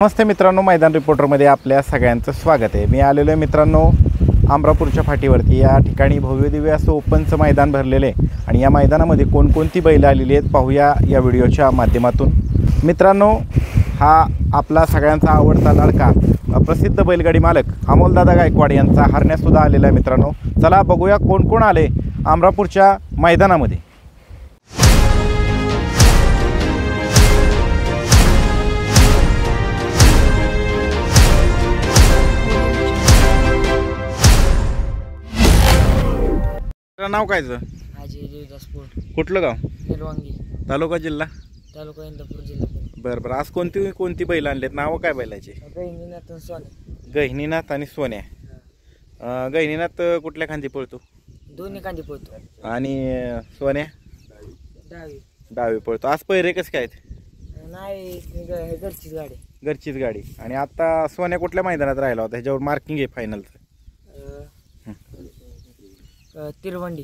नमस्ते मित्रांनो, मैदान रिपोर्टरमध्ये आपल्या सगळ्यांचं स्वागत आहे। मी आलेलो आहे मित्रांनो अमरापूरच्या फाटीवरती। या ठिकाणी भव्य दिव्य असं ओपनचं मैदान भरलेलं आहे आणि या मैदानामध्ये कोणकोणती बैल आलेली आहेत पाहूया या व्हिडिओच्या माध्यमातून। मित्रांनो, हा आपला सगळ्यांचा आवडता लाडका प्रसिद्ध बैलगाडी मालक अमोलदादा गायकवाड यांचा हरण्यासुद्धा आलेला आहे। मित्रांनो, चला बघूया कोण कोण आले अमरापूरच्या मैदानामध्ये। नाव कायचं? कुठलं गाव? निलवांगी, तालुका जिल्हा? तालुका इंदापूर जिल्हा। बरं बरं, आज कोणती बैल आणलेत? नाव काय बैलाचे? गहिनीनाथ आणि सोन्या। गहिनीनाथ आणि सोन्या। गहिनीनाथ कुठल्या खांदी पळतो? दोन्ही खांदी पळतो। आणि सोन्या डावी डावी पळतो। आज पहिरे कसं काय आहेत? नाही, घरचीच गाडी। घरचीच गाडी। आणि आता सोन्या कुठल्या मैदानात राहिला होता? ह्याच्यावर मार्किंग आहे फायनलचं? तिरवंडी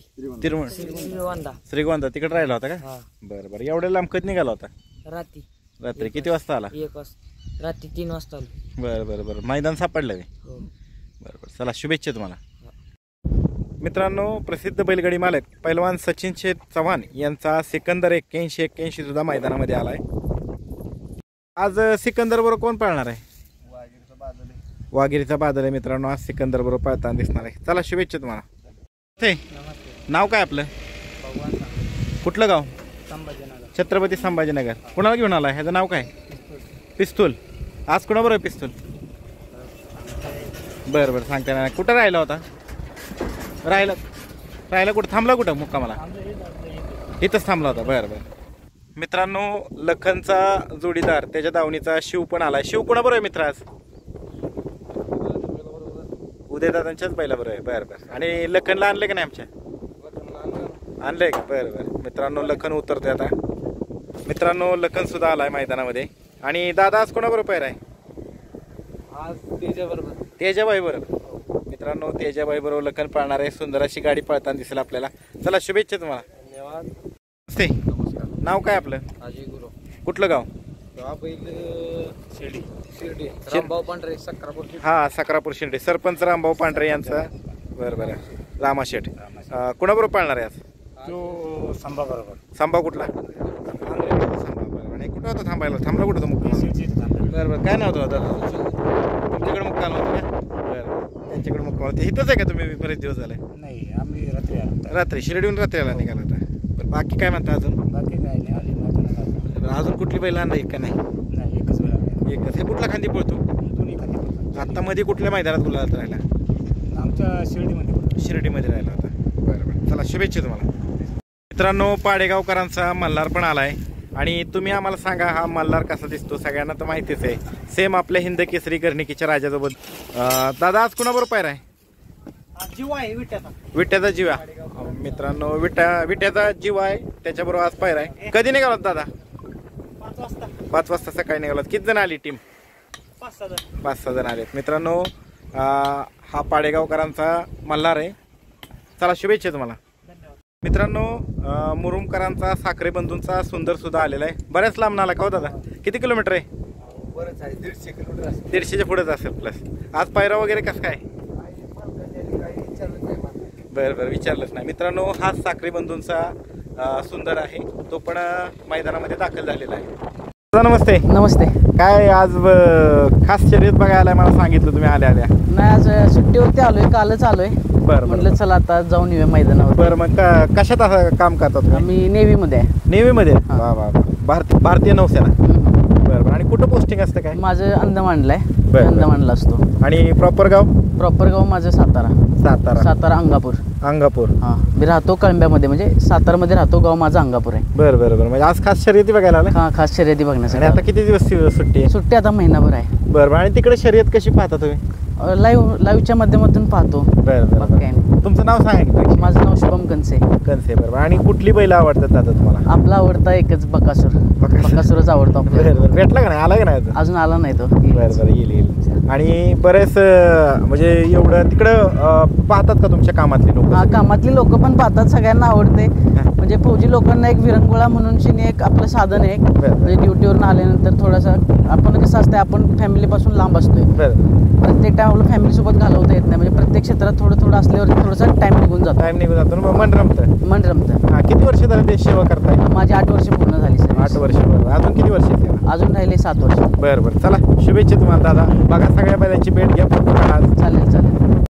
श्रीगोंदा तिकडे राहिला होता का? बरं बरं, एवढ्या लांब कधी निघाला होता? रात्री किती वाजता आला? 1 वाजता, रात्री 3 वाजता आलो। बरं बरं बरं, मैदान सापडलं आहे? हो। बरं बरं, चला शुभेच्छा तुम्हाला। मित्रांनो, प्रसिद्ध बैलगाडी मालक पैलवान सचिन शेठ चव्हाण यांचा सिकंदर 81 सुद्धा मैदानामध्ये आलाय। आज सिकंदर बरोबर कोण पाळणार आहे? वाघिरीचा बादल आहे मित्रांनो, आज सिकंदर बरोबर पाळताना दिसणार आहे। चला शुभेच्छा तुम्हाला। नाव काय आपलं? कुठलं गाव? संभाजीनगर, छत्रपती संभाजीनगर। कुणाला घेऊन आला? ह्याचं नाव काय? पिस्तूल। आज कुणाबरोबर पिस्तूल? बरं बरं, सांगता ना कुठं राहिला होता? राहिला कुठं? थांबला कुठं मुक्कामाला? इथंच थांबला होता। बरं बरं मित्रांनो, लखनचा जोडीदार त्याच्या दावणीचा शिव पण आलाय। शिव कुणाबरोबर आहे मित्र आज? उदयदादांच्याच बैलाबरोबर आहे। बरं बरं, आणि लखनला आणले का नाही? आमच्या आणलंय का? बरं बरं मित्रांनो, लखन उतरतोय आता। मित्रांनो, लखन सुद्धा आलाय मैदानामध्ये। आणि दादा आज कोणाबरोबर पैर आहे? आज तेजाबरोबर, तेजाबाई बरोबर। मित्रांनो, तेजाबाई बरोबर लखन पाळणार आहे। सुंदर अशी गाडी पळताना दिसेल आपल्याला। चला शुभेच्छा तुम्हाला। धन्यवाद। नमस्कार, नाव काय आपलं? अजय गुरु। कुठलं गाव? शिर्डी रामभाऊ पांढरे, सक्रापूर। हा, सक्रापूर शिर्डी। सरपंच रामभाऊ पांढरे यांचा। बरं बरं, रामाशेठ कुणाबरोबर पाळणार आहे आज? तो संभा बरोबर। संभा कुठला? संभा। बरं, आणि कुठं होता थांबायला? थांबला कुठं होता मुक्काम? बरं बरं, काय नाव होतं दादा तुमच्याकडे मुक्काम होतं का? बरं, त्यांच्याकडे मुक्काम होते। इथंच आहे का तुम्ही? बरेच दिवस झाले? नाही, आम्ही रात्री शिर्डीहून रात्रीला निघाला होता। बरं, बाकी काय म्हणता अजून? बाकी काय नाही, आली अजून कुठली बैल आणणार का? नाही, एकच वेळा। एकच। हे कुठला खांदी पळतो? दोन्ही खांदी पळतो। आत्ता मध्ये कुठल्या मैदानात गुलाबात राहिला? आमच्या शिर्डीमध्ये राहिला होता। बरं बरं, चला शुभेच्छा तुम्हाला। मित्रांनो, पाडेगावकरांचा मल्हार पण आलाय आणि तुम्ही आम्हाला सांगा हा मल्हार कसा दिसतो? सगळ्यांना तर माहितीच आहे, सेम आपल्या हिंद केसरी गर्णिकीच्या राजासोबत। दादा आज कुणाबरोबर पायरा आहे? जीवा आहे, विट्याचा जीवा। मित्रांनो, विट्याचा जीवा आहे, त्याच्याबरोबर आज पायरा आहे। कधी निघालात दादा? 5 वाजता सकाळी निघालात। किती जण आली टीम? 5-6 जण आलेत। मित्रांनो, हा पाडेगावकरांचा मल्हार आहे। चला शुभेच्छा तुम्हाला। मित्रांनो, मुरुमकरांचा साखरे बंधूंचा सुंदर सुद्धा आलेला आहे। बऱ्याच लांब नाला का हो दादा? किती किलोमीटर आहे? बरंच आहे, 150 किलोमीटर। 150च्या पुढेच असेल प्लस। आज पायरा वगैरे कसं काय? बरं बरं, विचारलंच नाही। मित्रांनो, हा साखरे बंधूंचा सुंदर आहे, तो पण मैदानामध्ये दाखल झालेला आहे। नमस्ते। नमस्ते। काय आज खास शर्यत बघायला मला सांगितलं तुम्ही आल्या? नाही, आज सुट्टीवरती आलोय, कालच आलोय। बरं, म्हटलं चला आता जाऊन येऊया मैदानावर। बरं, मग कशात असं काम करतात? आम्ही नेव्हीमध्ये आहे। नेव्हीमध्ये? वा वा, भारतीय नौसेना। बरं, आणि कुठं पोस्टिंग असतं काय? माझं अंदमानला आहे, अंदमानला असतो। आणि प्रॉपर गाव माझं सातारा अंगापूर। हां, मी राहतो कळंब्यामध्ये, म्हणजे सातारामध्ये राहतो। गाव माझं अंगापूर आहे। बरं बरं बरं, म्हणजे आज खास शर्यती बघायला आला? हां, खास शर्यती बघण्यासाठी। आता किती दिवस सुट्टी आहे? सुट्टी आता महिनाभर आहे। बरं, आणि तिकडे शर्यत कशी पाहता तुम्ही? लाईव्हच्या माध्यमातून पाहतो। बरं बरं, काय नाही। तुमचं नाव सांगा? माझं नाव शुभम कंसे। बरोबर, आणि कुठली बैल आवडतात दादा तुम्हाला? आपला आवडता एकच बकासूरच आवडतो आपल्याला। बरं, भेटला का नाही? आला का नाही अजून? आला नाही तो। बरं बरं, येईल। आणि बरेच म्हणजे एवढं तिकडं पाहतात का तुमच्या कामातली लोक? हा, कामातली लोक पण पाहतात, सगळ्यांना आवडते। म्हणजे फौजी लोकांना एक विरंगुळा म्हणून शिने एक आपलं साधन आहे बरं. म्हणजे ड्युटीवरून आल्यानंतर थोडासा आपण कसं असतं आपण फॅमिलीपासून लांब असतोय बरं प्रत्येक टाइम आपलं फॅमिलीसोबत घालवता येत नाही म्हणजे प्रत्येक क्षेत्रात थोडं थोडं असल्यावर थोडासा टाइम निघून जातो टाईम निघून जातो ना, मन रमतं. मन रमतं. हां, किती वर्ष झालं देश सेवा करताय? माझी 8 वर्ष पूर्ण झाली सर 8 वर्ष. बरं, अजून किती वर्ष सेवा? अजून राहिले 7 वर्ष. बरं बरं, चला शुभेच्छा तुम्हाला दादा. बघा सगळ्या बैलांची भेट घ्या, फोटो काढा. चालेल चालेल.